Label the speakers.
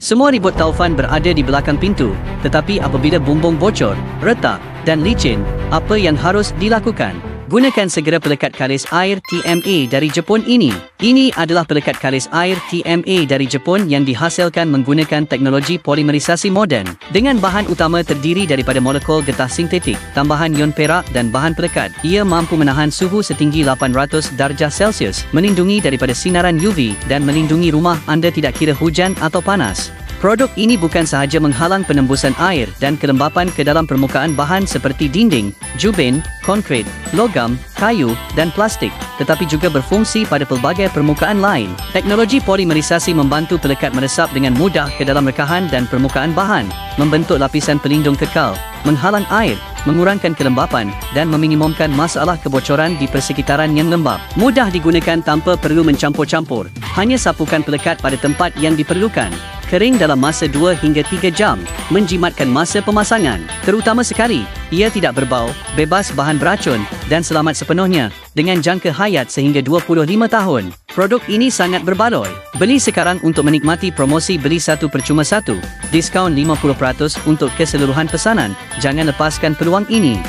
Speaker 1: Semua ribut taufan berada di belakang pintu, tetapi apabila bumbung bocor, retak dan licin, apa yang harus dilakukan? Gunakan segera pelekat kalis air TMA dari Jepun ini. Ini adalah pelekat kalis air TMA dari Jepun yang dihasilkan menggunakan teknologi polimerisasi moden. Dengan bahan utama terdiri daripada molekul getah sintetik, tambahan ion perak dan bahan pelekat, ia mampu menahan suhu setinggi 800 darjah Celsius, melindungi daripada sinaran UV dan melindungi rumah anda tidak kira hujan atau panas. Produk ini bukan sahaja menghalang penembusan air dan kelembapan ke dalam permukaan bahan seperti dinding, jubin, konkrit, logam, kayu, dan plastik, tetapi juga berfungsi pada pelbagai permukaan lain. Teknologi polimerisasi membantu pelekat meresap dengan mudah ke dalam rekahan dan permukaan bahan, membentuk lapisan pelindung kekal, menghalang air, mengurangkan kelembapan, dan meminimumkan masalah kebocoran di persekitaran yang lembap. Mudah digunakan tanpa perlu mencampur-campur. Hanya sapukan pelekat pada tempat yang diperlukan. Kering dalam masa 2 hingga 3 jam, menjimatkan masa pemasangan. Terutama sekali, ia tidak berbau, bebas bahan beracun, dan selamat sepenuhnya, dengan jangka hayat sehingga 25 tahun. Produk ini sangat berbaloi. Beli sekarang untuk menikmati promosi beli 1 percuma 1, diskaun 50% untuk keseluruhan pesanan. Jangan lepaskan peluang ini.